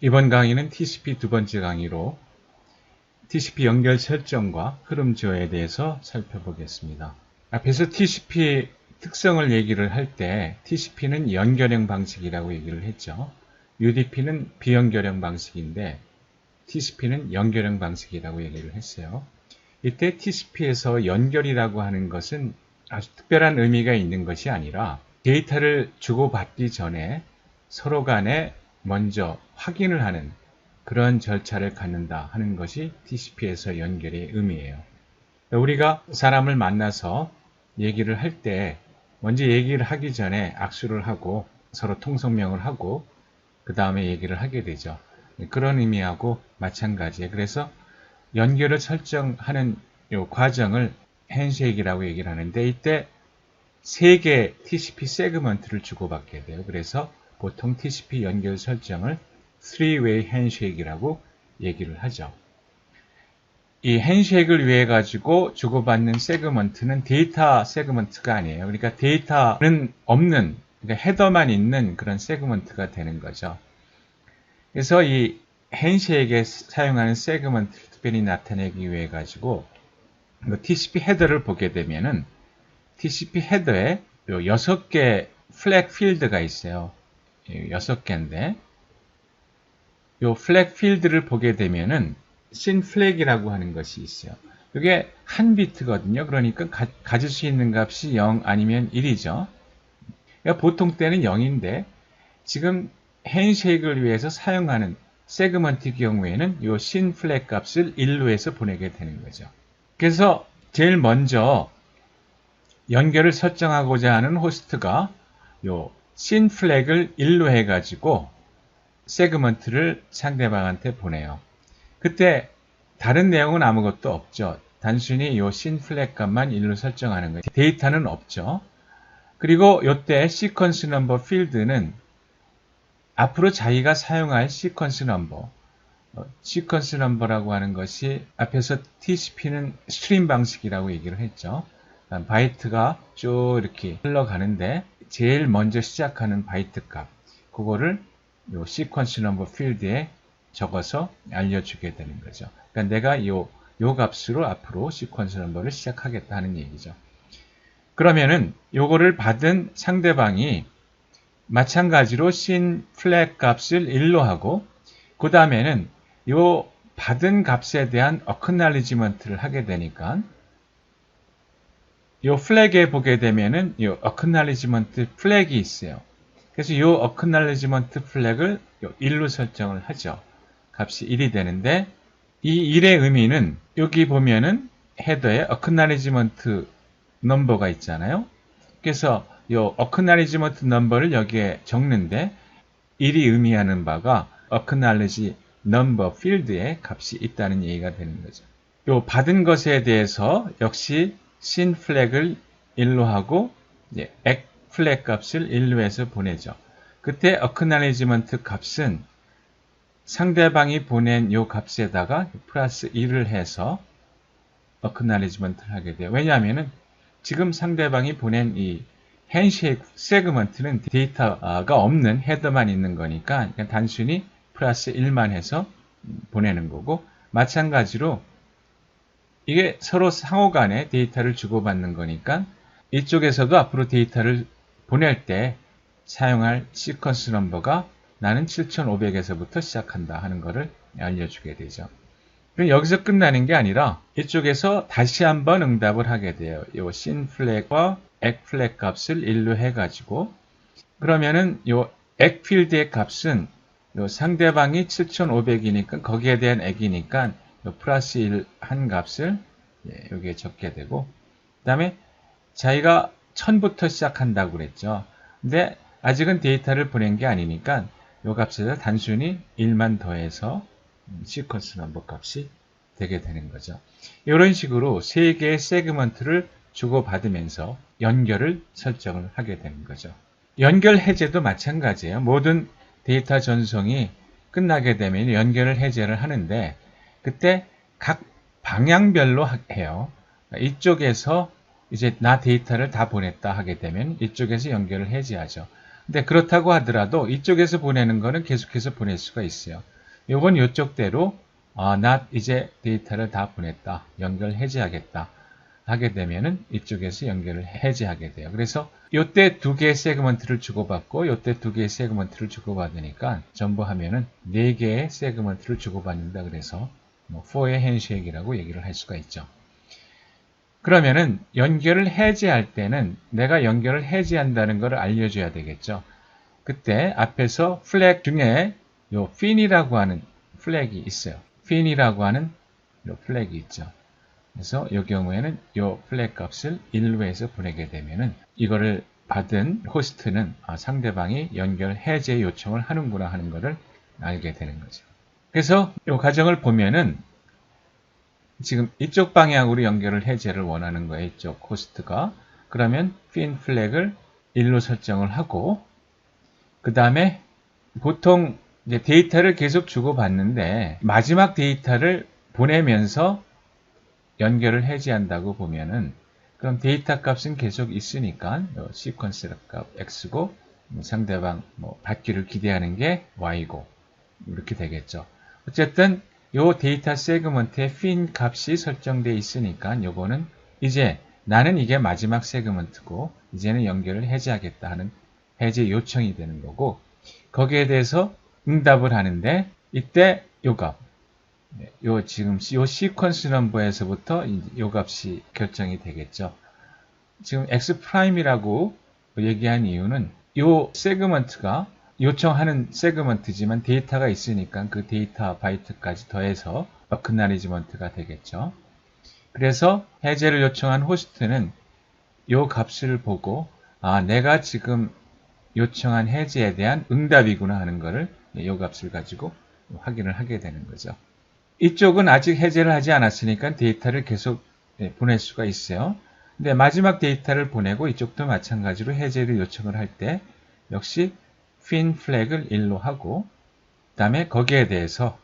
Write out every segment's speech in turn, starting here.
이번 강의는 TCP 두 번째 강의로 TCP 연결 설정과 흐름 조회에 대해서 살펴보겠습니다. 앞에서 TCP 특성을 얘기를 할 때 TCP는 연결형 방식이라고 얘기를 했죠. UDP는 비연결형 방식인데 TCP는 연결형 방식이라고 얘기를 했어요. 이때 TCP에서 연결이라고 하는 것은 아주 특별한 의미가 있는 것이 아니라 데이터를 주고받기 전에 서로 간에 먼저 확인을 하는 그런 절차를 갖는다 하는 것이 TCP에서 연결의 의미예요. 우리가 사람을 만나서 얘기를 할 때 먼저 얘기를 하기 전에 악수를 하고 서로 통성명을 하고 그 다음에 얘기를 하게 되죠. 그런 의미하고 마찬가지예요. 그래서 연결을 설정하는 이 과정을 핸쉐이크라고 얘기를 하는데 이때 세 개의 TCP 세그먼트를 주고받게 돼요. 그래서 보통 TCP 연결 설정을 Three-way handshake이라고 얘기를 하죠. 이 핸쉐이크를 위해 가지고 주고받는 세그먼트는 데이터 세그먼트가 아니에요. 그러니까 데이터는 없는, 그러니까 헤더만 있는 그런 세그먼트가 되는 거죠. 그래서 이 핸쉐이크에 사용하는 세그먼트를 특별히 나타내기 위해 가지고 TCP 헤더를 보게 되면은 TCP 헤더에 6개 플래그 필드가 있어요. 6개인데 이 플래그 필드를 보게 되면은 신 플래그이라고 하는 것이 있어요. 이게 한 비트거든요. 그러니까 가질 수 있는 값이 0 아니면 1이죠. 그러니까 보통 때는 0인데 지금 핸쉐이크를 위해서 사용하는 세그먼트 경우에는 이 신 플래그 값을 1로 해서 보내게 되는 거죠. 그래서 제일 먼저 연결을 설정하고자 하는 호스트가 요 신 플래그를 1로 해가지고 세그먼트를 상대방한테 보내요. 그때 다른 내용은 아무것도 없죠. 단순히 요 신 플래그 값만 1로 설정하는 거예요. 데이터는 없죠. 그리고 요때 시퀀스 넘버 필드는 앞으로 자기가 사용할 시퀀스 넘버, 시퀀스 넘버라고 하는 것이 앞에서 TCP는 스트림 방식이라고 얘기를 했죠. 바이트가 쭉 이렇게 흘러가는데 제일 먼저 시작하는 바이트 값, 그거를 요 시퀀스 넘버 필드에 적어서 알려주게 되는 거죠. 그러니까 내가 요 값으로 앞으로 시퀀스 넘버를 시작하겠다 하는 얘기죠. 그러면은 요거를 받은 상대방이 마찬가지로 신 플래그 값을 1로 하고 그 다음에는 요 받은 값에 대한 어크날리지먼트를 하게 되니까 요 플래그에 보게 되면은 요 어크날리지먼트 플래그이 있어요. 그래서 요 어크날리지먼트 플래그를 1로 설정을 하죠. 값이 1이 되는데 이 1의 의미는 여기 보면은 헤더에 어크날리지먼트 넘버가 있잖아요. 그래서 요 어크날리지먼트 넘버를 여기에 적는데 1이 의미하는 바가 어크날리지 넘버 필드에 값이 있다는 얘기가 되는 거죠. 요 받은 것에 대해서 역시 신 플래그를 1로 하고 액 플래그 값을 1로 해서 보내죠. 그때 어크날리지먼트 값은 상대방이 보낸 요 값에다가 플러스 1을 해서 어크날리지먼트를 하게 돼요. 왜냐하면은 지금 상대방이 보낸 이 핸쉐이크 세그먼트는 데이터가 없는 헤더만 있는 거니까 그냥 단순히 플러스 1만 해서 보내는 거고 마찬가지로 이게 서로 상호간에 데이터를 주고받는 거니까 이쪽에서도 앞으로 데이터를 보낼 때 사용할 시퀀스 넘버가 나는 7500에서부터 시작한다 하는 것을 알려주게 되죠. 그럼 여기서 끝나는 게 아니라 이쪽에서 다시 한번 응답을 하게 돼요. 요 신 플래그와 액 플래그 값을 1로 해가지고 그러면은 요 액 필드의 값은 요 상대방이 7500이니까 거기에 대한 액이니까 요 플러스 1 한 값을 여기에 적게 되고 그 다음에 자기가 1000부터 시작한다고 그랬죠. 근데 아직은 데이터를 보낸 게 아니니까 요 값에다 단순히 1만 더해서 시퀀스 넘버 값이 되게 되는 거죠. 이런 식으로 세 개의 세그먼트를 주고받으면서 연결을 설정을 하게 되는 거죠. 연결 해제도 마찬가지예요. 모든 데이터 전송이 끝나게 되면 연결을 해제를 하는데 그때 각 방향별로 해요. 이쪽에서 이제 나 데이터를 다 보냈다 하게 되면 이쪽에서 연결을 해제하죠. 근데 그렇다고 하더라도 이쪽에서 보내는 거는 계속해서 보낼 수가 있어요. 요건 요쪽대로 나 이제 데이터를 다 보냈다. 연결 해제하겠다. 하게 되면은 이쪽에서 연결을 해제하게 돼요. 그래서 요때 두 개의 세그먼트를 주고받고 요때 두 개의 세그먼트를 주고받으니까 전부 하면은 네 개의 세그먼트를 주고받는다. 그래서 for의 핸쉐이크라고 얘기를 할 수가 있죠. 그러면은 연결을 해제할 때는 내가 연결을 해제한다는 것을 알려줘야 되겠죠. 그때 앞에서 플래그 중에 요 fin이라고 하는 플래그가 있어요. fin이라고 하는 요 플래그가 있죠. 그래서 이 경우에는 이 플래그 값을 1로 해서 보내게 되면은 이거를 받은 호스트는 상대방이 연결 해제 요청을 하는구나 하는 것을 알게 되는 거죠. 그래서 이 과정을 보면은 지금 이쪽 방향으로 연결을 해제를 원하는 거예요. 이쪽 호스트가. 그러면 fin 플래그를 1로 설정을 하고 그 다음에 보통 이제 데이터를 계속 주고받는데 마지막 데이터를 보내면서 연결을 해제한다고 보면은 그럼 데이터 값은 계속 있으니까 시퀀스 값 x고 상대방 받기를 기대하는 게 y고 이렇게 되겠죠. 어쨌든 요 데이터 세그먼트에 fin 값이 설정되어 있으니까 요거는 이제 나는 이게 마지막 세그먼트고 이제는 연결을 해제하겠다 하는 해제 요청이 되는 거고 거기에 대해서 응답을 하는데 이때 요 값 요 지금 요 시퀀스 넘버에서부터 요 값이 결정이 되겠죠. 지금 x''이라고 얘기한 이유는 요 세그먼트가 요청하는 세그먼트지만 데이터가 있으니까 그 데이터 바이트까지 더해서 어크나리지먼트가 되겠죠. 그래서 해제를 요청한 호스트는 요 값을 보고 내가 지금 요청한 해제에 대한 응답이구나 하는 것을 요 값을 가지고 확인을 하게 되는 거죠. 이쪽은 아직 해제를 하지 않았으니까 데이터를 계속 보낼 수가 있어요. 근데 마지막 데이터를 보내고 이쪽도 마찬가지로 해제를 요청을 할 때 역시 fin 플래그를 1로 하고 그 다음에 거기에 대해서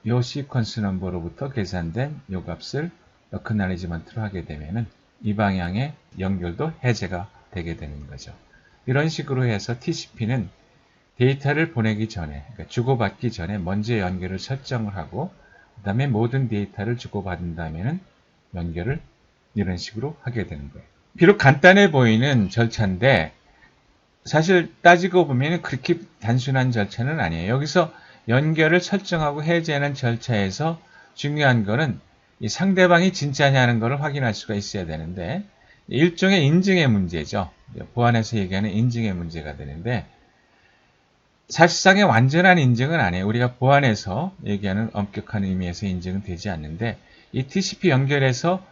요 시퀀스 넘버로부터 계산된 요 값을 어크나리지먼트로 하게 되면은 이 방향의 연결도 해제가 되게 되는 거죠. 이런 식으로 해서 TCP는 데이터를 보내기 전에, 그러니까 주고받기 전에 먼저 연결을 설정을 하고 그 다음에 모든 데이터를 주고받은 다음에는 연결을 이런 식으로 하게 되는 거예요. 비록 간단해 보이는 절차인데 사실 따지고 보면 그렇게 단순한 절차는 아니에요. 여기서 연결을 설정하고 해제하는 절차에서 중요한 거는 이 상대방이 진짜냐는 것을 확인할 수가 있어야 되는데 일종의 인증의 문제죠. 보안에서 얘기하는 인증의 문제가 되는데 사실상의 완전한 인증은 아니에요. 우리가 보안에서 얘기하는 엄격한 의미에서 인증은 되지 않는데 이 TCP 연결에서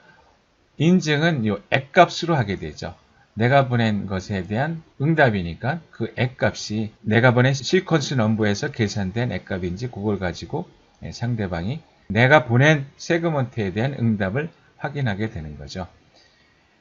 인증은 이 액값으로 하게 되죠. 내가 보낸 것에 대한 응답이니까 그 액값이 내가 보낸 시퀀스 넘버에서 계산된 액값인지 그걸 가지고 상대방이 내가 보낸 세그먼트에 대한 응답을 확인하게 되는 거죠.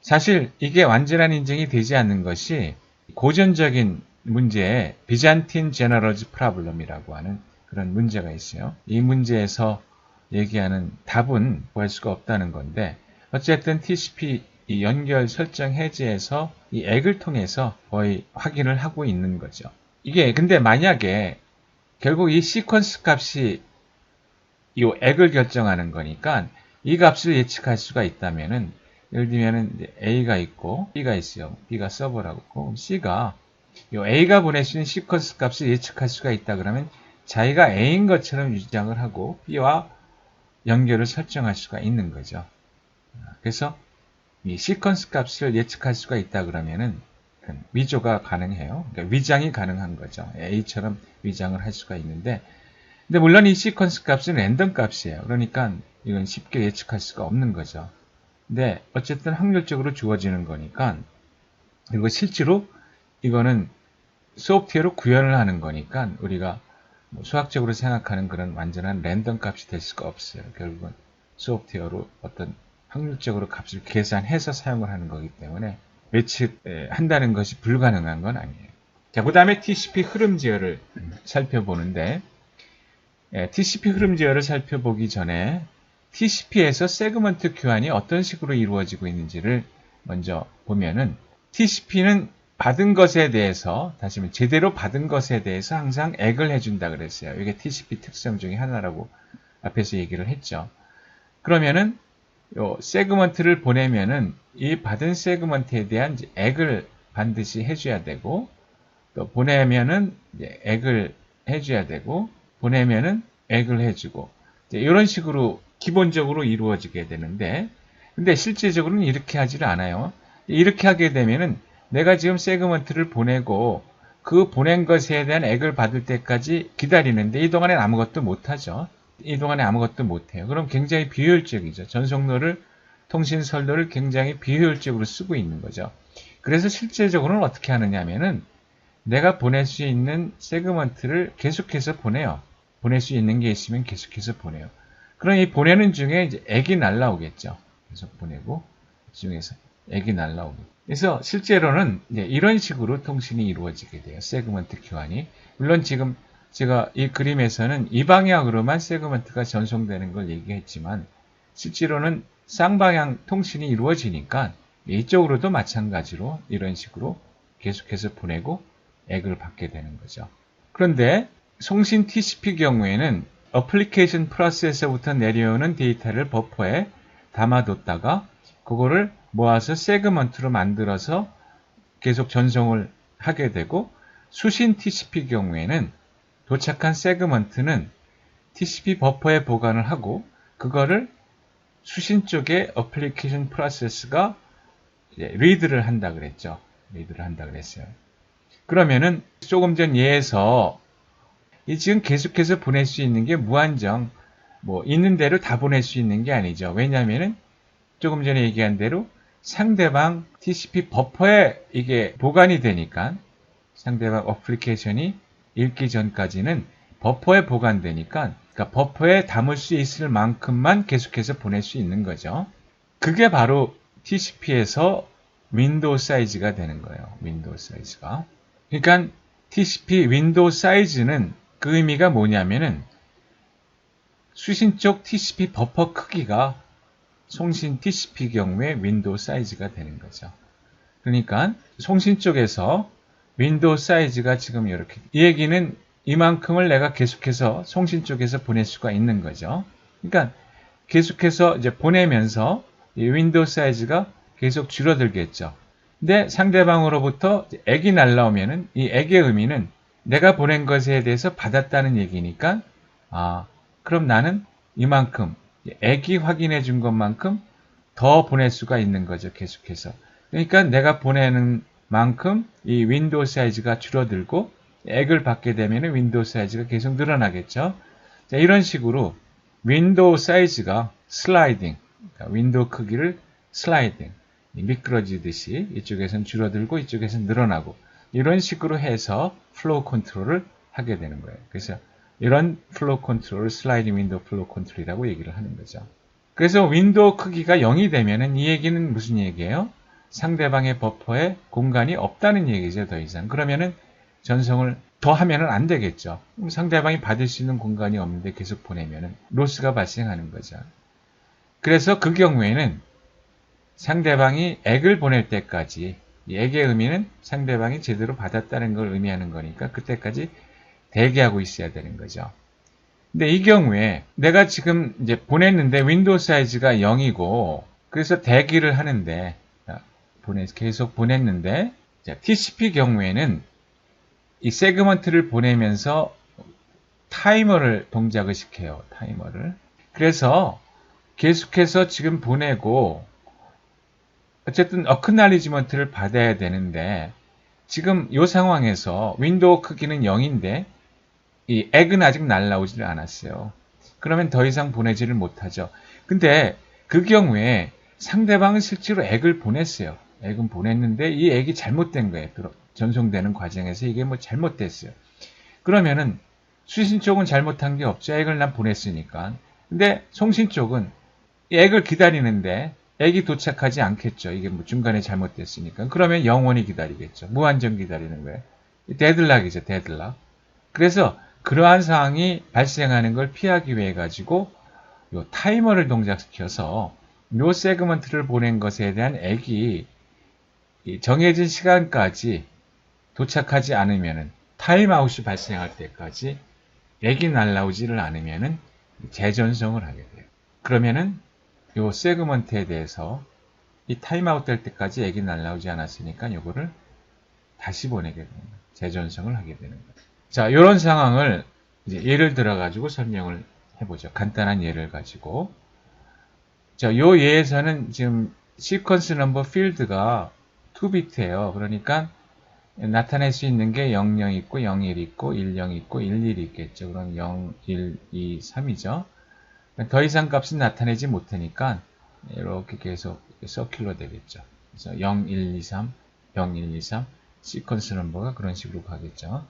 사실 이게 완전한 인증이 되지 않는 것이 고전적인 문제에 비잔틴 제너럴즈 프로블럼이라고 하는 그런 문제가 있어요. 이 문제에서 얘기하는 답은 구할 수가 없다는 건데 어쨌든 TCP 이 연결 설정 해제에서 이 액을 통해서 거의 확인을 하고 있는 거죠. 이게 근데 만약에 결국 이 시퀀스 값이 이 액을 결정하는 거니까 이 값을 예측할 수가 있다면은 예를 들면은 A가 있고 B가 있어요. B가 서버라고 그럼 C가 이 A가 보낼 수 있는 시퀀스 값을 예측할 수가 있다 그러면 자기가 A인 것처럼 주장을 하고 B와 연결을 설정할 수가 있는 거죠. 그래서 이 시퀀스 값을 예측할 수가 있다 그러면은 위조가 가능해요. 그러니까 위장이 가능한 거죠. A처럼 위장을 할 수가 있는데 근데 물론 이 시퀀스 값은 랜덤 값이에요. 그러니까 이건 쉽게 예측할 수가 없는 거죠. 근데 어쨌든 확률적으로 주어지는 거니까 그리고 실제로 이거는 소프트웨어로 구현을 하는 거니까 우리가 수학적으로 생각하는 그런 완전한 랜덤 값이 될 수가 없어요. 결국은 소프트웨어로 어떤 확률적으로 값을 계산해서 사용을 하는 거기 때문에 예측한다는 것이 불가능한 건 아니에요. 자, 그 다음에 TCP 흐름 제어를 살펴보는데 TCP 흐름 제어를 살펴보기 전에 TCP에서 세그먼트 교환이 어떤 식으로 이루어지고 있는지를 먼저 보면은 TCP는 받은 것에 대해서, 다시 말해 제대로 받은 것에 대해서 항상 액을 해준다 그랬어요. 이게 TCP 특성 중에 하나라고 앞에서 얘기를 했죠. 그러면은 요 세그먼트를 보내면은 이 받은 세그먼트에 대한 액을 반드시 해줘야 되고, 또 보내면은 액을 해줘야 되고, 보내면은 액을 해주고, 이런 식으로 기본적으로 이루어지게 되는데, 근데 실제적으로는 이렇게 하지를 않아요. 이렇게 하게 되면은 내가 지금 세그먼트를 보내고 그 보낸 것에 대한 액을 받을 때까지 기다리는데 이 동안엔 아무것도 못하죠. 이 동안에 아무것도 못해요. 그럼 굉장히 비효율적이죠. 전송로를, 통신 선로를 굉장히 비효율적으로 쓰고 있는 거죠. 그래서 실제적으로는 어떻게 하느냐 하면은 내가 보낼 수 있는 세그먼트를 계속해서 보내요. 보낼 수 있는 게 있으면 계속해서 보내요. 그럼 이 보내는 중에 이제 액이 날라오겠죠. 계속 보내고 중에서 액이 날라오고. 그래서 실제로는 이제 이런 식으로 통신이 이루어지게 돼요. 세그먼트 교환이. 물론 지금 제가 이 그림에서는 이 방향으로만 세그먼트가 전송되는 걸 얘기했지만 실제로는 쌍방향 통신이 이루어지니까 이쪽으로도 마찬가지로 이런 식으로 계속해서 보내고 액을 받게 되는 거죠. 그런데 송신 TCP 경우에는 어플리케이션 프로세서부터 내려오는 데이터를 버퍼에 담아뒀다가 그거를 모아서 세그먼트로 만들어서 계속 전송을 하게 되고, 수신 TCP 경우에는 도착한 세그먼트는 TCP 버퍼에 보관을 하고 그거를 수신 쪽에 어플리케이션 프로세스가 리드를 한다 그랬죠. 리드를 한다 그랬어요. 그러면은 조금 전 예에서 이 지금 계속해서 보낼 수 있는 게 무한정 뭐 있는 대로 다 보낼 수 있는 게 아니죠. 왜냐하면은 조금 전에 얘기한 대로 상대방 TCP 버퍼에 이게 보관이 되니까, 상대방 어플리케이션이 읽기 전까지는 버퍼에 보관되니까, 그러니까 버퍼에 담을 수 있을 만큼만 계속해서 보낼 수 있는 거죠. 그게 바로 TCP에서 윈도우 사이즈가 되는 거예요. 윈도우 사이즈가. 그러니까 TCP 윈도우 사이즈는 그 의미가 뭐냐면은 수신 쪽 TCP 버퍼 크기가 송신 TCP 경우에 윈도우 사이즈가 되는 거죠. 그러니까 송신 쪽에서 윈도우 사이즈가 지금 이렇게, 이 얘기는 이만큼을 내가 계속해서 송신 쪽에서 보낼 수가 있는 거죠. 그러니까 계속해서 이제 보내면서 이 윈도우 사이즈가 계속 줄어들겠죠. 근데 상대방으로부터 액이 날라오면은 이 액의 의미는 내가 보낸 것에 대해서 받았다는 얘기니까, 그럼 나는 이만큼 액이 확인해 준 것만큼 더 보낼 수가 있는 거죠. 계속해서. 그러니까 내가 보내는 만큼 이 윈도우 사이즈가 줄어들고 액을 받게 되면 윈도우 사이즈가 계속 늘어나겠죠. 자, 이런 식으로 윈도우 사이즈가 슬라이딩, 그러니까 윈도우 크기를 슬라이딩, 미끄러지듯이 이쪽에서는 줄어들고 이쪽에서는 늘어나고, 이런 식으로 해서 플로우 컨트롤을 하게 되는 거예요. 그래서 이런 플로우 컨트롤을 슬라이딩 윈도우 플로우 컨트롤이라고 얘기를 하는 거죠. 그래서 윈도우 크기가 0이 되면은 이 얘기는 무슨 얘기예요? 상대방의 버퍼에 공간이 없다는 얘기죠, 더 이상. 그러면은 전송을 더 하면은 안 되겠죠. 상대방이 받을 수 있는 공간이 없는데 계속 보내면은 로스가 발생하는 거죠. 그래서 그 경우에는 상대방이 액을 보낼 때까지, 이 액의 의미는 상대방이 제대로 받았다는 걸 의미하는 거니까 그때까지 대기하고 있어야 되는 거죠. 근데 이 경우에 내가 지금 이제 보냈는데 윈도우 사이즈가 0이고, 그래서 대기를 하는데, 계속 보냈는데, TCP 경우에는 이 세그먼트를 보내면서 타이머를 동작을 시켜요. 타이머를. 그래서 계속해서 지금 보내고, 어쨌든 어크날리지먼트를 받아야 되는데, 지금 이 상황에서 윈도우 크기는 0인데 이 액은 아직 날라오질 않았어요. 그러면 더 이상 보내지를 못하죠. 근데 그 경우에 상대방은 실제로 액을 보냈어요. 액은 보냈는데 이 액이 잘못된 거예요. 전송되는 과정에서 이게 뭐 잘못됐어요. 그러면은 수신 쪽은 잘못한 게 없죠. 액을 난 보냈으니까. 근데 송신 쪽은 이 액을 기다리는데 액이 도착하지 않겠죠. 이게 뭐 중간에 잘못됐으니까. 그러면 영원히 기다리겠죠. 무한정 기다리는 거예요. 데드락이죠. 데드락. 그래서 그러한 상황이 발생하는 걸 피하기 위해 가지고 요 타이머를 동작시켜서 요 세그먼트를 보낸 것에 대한 액이 정해진 시간까지 도착하지 않으면은 타임아웃이 발생할 때까지 액이 날라오지를 않으면은 재전송을 하게 돼요. 그러면은 요 세그먼트에 대해서 이 타임아웃 될 때까지 액이 날라오지 않았으니까 요거를 다시 보내게 됩니다. 재전송을 하게 되는 거예요. 자, 이런 상황을 이제 예를 들어 가지고 설명을 해보죠. 간단한 예를 가지고. 자, 요 예에서는 지금 시퀀스 넘버 필드가 2비트예요. 그러니까 나타낼 수 있는 게 00 있고 01 있고 10 있고 11 있겠죠. 그럼 0, 1, 2, 3이죠. 더 이상 값은 나타내지 못하니까 이렇게 계속 서큘러 되겠죠. 그래서 0, 1, 2, 3, 0, 1, 2, 3 시퀀스 넘버가 그런 식으로 가겠죠.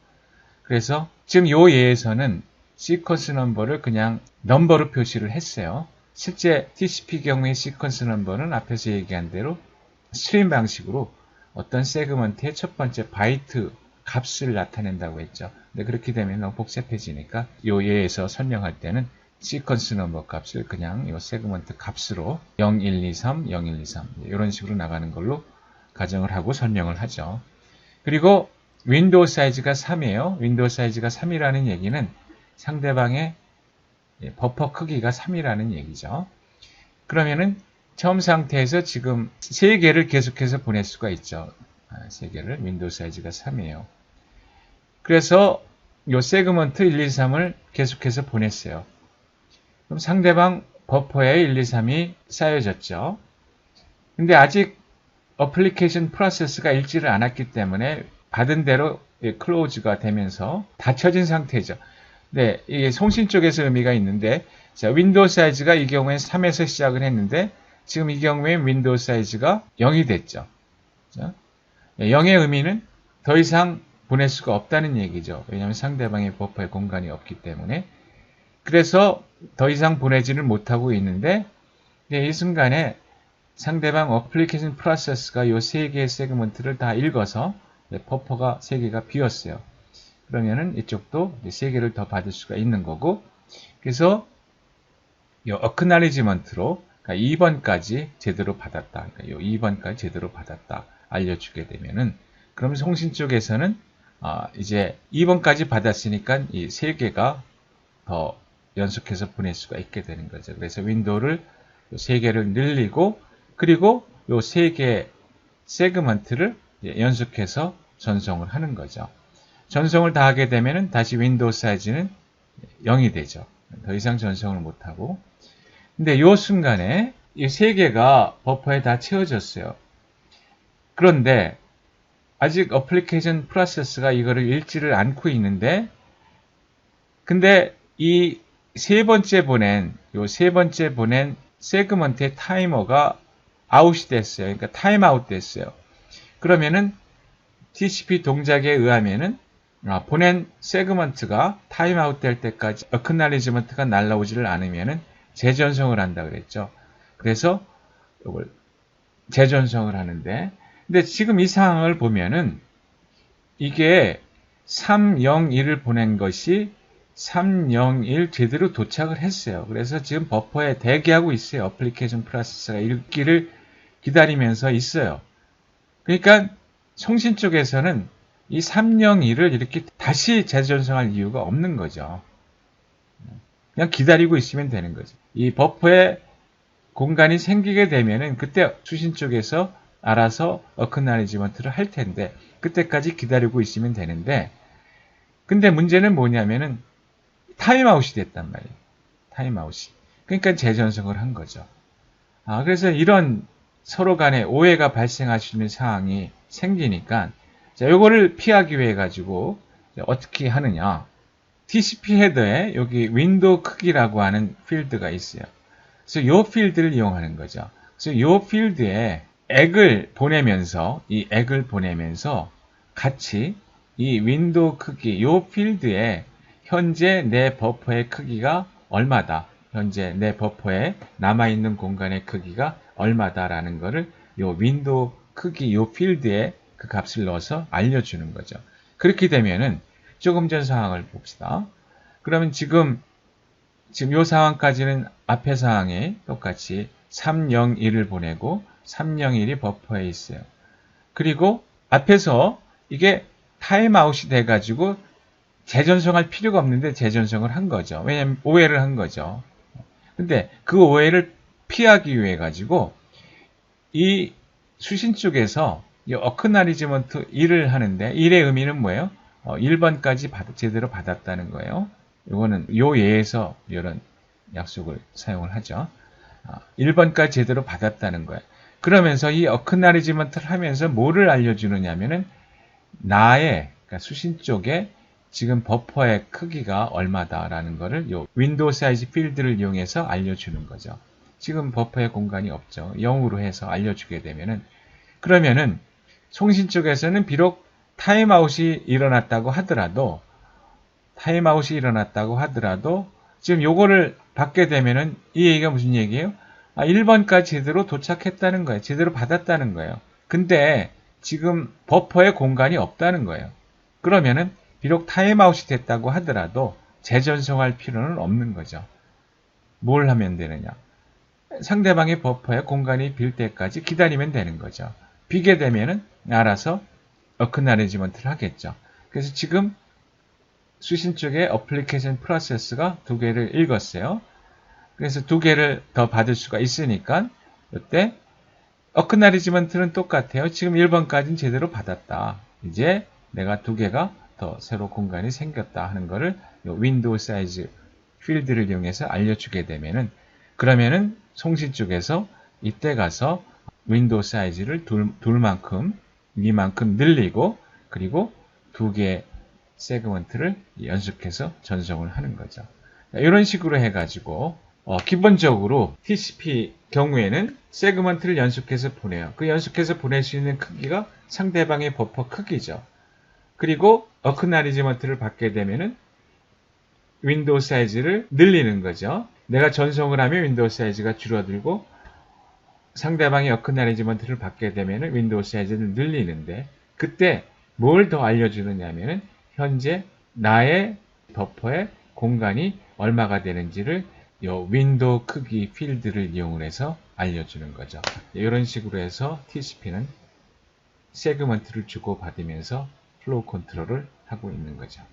그래서 지금 요 예에서는 시퀀스 넘버를 그냥 넘버로 표시를 했어요. 실제 TCP 경우의 시퀀스 넘버는 앞에서 얘기한 대로 스트림 방식으로 어떤 세그먼트의 첫 번째 바이트 값을 나타낸다고 했죠. 근데 그렇게 되면 너무 복잡해지니까 요 예에서 설명할 때는 시퀀스 넘버 값을 그냥 요 세그먼트 값으로 0123, 0123 이런 식으로 나가는 걸로 가정을 하고 설명을 하죠. 그리고 윈도우 사이즈가 3이에요. 윈도우 사이즈가 3이라는 얘기는 상대방의 버퍼 크기가 3이라는 얘기죠. 그러면은 처음 상태에서 지금 3개를 계속해서 보낼 수가 있죠. 3개를 윈도우 사이즈가 3이에요. 그래서 요 세그먼트 1, 2, 3을 계속해서 보냈어요. 그럼 상대방 버퍼에 1, 2, 3이 쌓여졌죠. 근데 아직 어플리케이션 프로세스가 읽지를 않았기 때문에 받은 대로 클로즈가 되면서 닫혀진 상태죠. 네, 이게 송신 쪽에서 의미가 있는데, 자, 윈도우 사이즈가 이 경우에 3에서 시작을 했는데, 지금 이 경우에 윈도우 사이즈가 0이 됐죠. 자, 0의 의미는 더 이상 보낼 수가 없다는 얘기죠. 왜냐하면 상대방의 버퍼에 공간이 없기 때문에. 그래서 더 이상 보내지를 못하고 있는데, 이 순간에 상대방 어플리케이션 프로세스가 이 3개의 세그먼트를 다 읽어서 버퍼가 3개가 비었어요. 그러면은 이쪽도 3개를 더 받을 수가 있는 거고, 그래서 이 어크날리지먼트로 그러니까 2번까지 제대로 받았다. 그러니까 이 2번까지 제대로 받았다. 알려주게 되면은, 그럼 송신 쪽에서는 이제 2번까지 받았으니까 이 3개가 더 연속해서 보낼 수가 있게 되는 거죠. 그래서 윈도우를 3개를 늘리고, 그리고 이 3개 세그먼트를 연속해서 전송을 하는 거죠. 전송을 다 하게 되면 다시 윈도우 사이즈는 0이 되죠. 더 이상 전송을 못하고. 근데 이 순간에 이 3개가 버퍼에 다 채워졌어요. 그런데 아직 어플리케이션 프로세스가 이거를 읽지를 않고 있는데, 근데 이 세 번째 보낸 세그먼트의 타이머가 아웃이 됐어요. 그러니까 타임아웃 됐어요. 그러면은 TCP 동작에 의하면은 보낸 세그먼트가 타임아웃 될 때까지 어크날리지먼트가 날라오지를 않으면은 재전송을 한다 그랬죠. 그래서 이걸 재전송을 하는데, 근데 지금 이 상황을 보면은 이게 301을 보낸 것이 301 제대로 도착을 했어요. 그래서 지금 버퍼에 대기하고 있어요. 어플리케이션 프로세스가 읽기를 기다리면서 있어요. 그러니까 송신 쪽에서는 이 301을 이렇게 다시 재전송할 이유가 없는 거죠. 그냥 기다리고 있으면 되는 거죠. 이 버퍼에 공간이 생기게 되면은 그때 수신 쪽에서 알아서 어크날리지먼트를 할 텐데, 그때까지 기다리고 있으면 되는데, 근데 문제는 뭐냐면은 타임아웃이 됐단 말이에요. 타임아웃이. 그러니까 재전송을 한 거죠. 그래서 이런 서로 간에 오해가 발생할 수 있는 상황이 생기니까, 자, 요거를 피하기 위해 가지고 어떻게 하느냐. TCP 헤더에 여기 윈도우 크기라고 하는 필드가 있어요. 그래서 요 필드를 이용하는 거죠. 그래서 요 필드에 이 액을 보내면서 같이 이 윈도우 크기, 요 필드에 현재 내 버퍼의 크기가 얼마다, 현재 내 버퍼에 남아있는 공간의 크기가 얼마다라는 거를 요 윈도우 크기, 요 필드에 그 값을 넣어서 알려주는 거죠. 그렇게 되면은 조금 전 상황을 봅시다. 그러면 지금 요 상황까지는 앞의 상황에 똑같이 301을 보내고 301이 버퍼에 있어요. 그리고 앞에서 이게 타임아웃이 돼가지고 재전송할 필요가 없는데 재전송을 한 거죠. 왜냐하면 오해를 한 거죠. 근데 그 오해를 피하기 위해 가지고 이 수신 쪽에서 이 어크나리지먼트 1을 하는데 1의 의미는 뭐예요? 1번까지 제대로 받았다는 거예요. 이거는 요 예에서 이런 약속을 사용을 하죠. 1번까지 제대로 받았다는 거예요. 그러면서 이 어크나리지먼트를 하면서 뭐를 알려주느냐면은 나의 그러니까 수신 쪽에 지금 버퍼의 크기가 얼마다라는 거를 요 윈도우 사이즈 필드를 이용해서 알려주는 거죠. 지금 버퍼의 공간이 없죠. 0으로 해서 알려주게 되면은 그러면은 송신 쪽에서는 비록 타임아웃이 일어났다고 하더라도 지금 요거를 받게 되면은 이 얘기가 무슨 얘기예요? 1번까지 제대로 도착했다는 거예요. 제대로 받았다는 거예요. 근데 지금 버퍼에 공간이 없다는 거예요. 그러면은 비록 타임아웃이 됐다고 하더라도 재전송할 필요는 없는 거죠. 뭘 하면 되느냐? 상대방의 버퍼에 공간이 빌 때까지 기다리면 되는 거죠. 비게 되면은 알아서 어크나리지먼트를 하겠죠. 그래서 지금 수신 쪽에 어플리케이션 프로세스가 2개를 읽었어요. 그래서 2개를 더 받을 수가 있으니까 이때 어크나리지먼트는 똑같아요. 지금 1번까지는 제대로 받았다. 이제 내가 2개가 더 새로 공간이 생겼다 하는 거를 윈도우 사이즈 필드를 이용해서 알려주게 되면은 그러면은 송신 쪽에서 이때 가서 윈도우 사이즈를 이만큼 늘리고 그리고 2개 세그먼트를 연속해서 전송을 하는 거죠. 이런 식으로 해가지고 기본적으로 TCP 경우에는 세그먼트를 연속해서 보내요. 그 연속해서 보낼 수 있는 크기가 상대방의 버퍼 크기죠. 그리고 어크나리지먼트를 받게 되면은 윈도우 사이즈를 늘리는 거죠. 내가 전송을 하면 윈도우 사이즈가 줄어들고 상대방이 어크나리지먼트를 받게 되면은 윈도우 사이즈를 늘리는데 그때 뭘 더 알려주느냐면은 현재 나의 버퍼의 공간이 얼마가 되는지를 이 윈도우 크기 필드를 이용해서 알려주는 거죠. 이런 식으로 해서 TCP는 세그먼트를 주고받으면서 플로우 컨트롤을 하고 있는 거죠.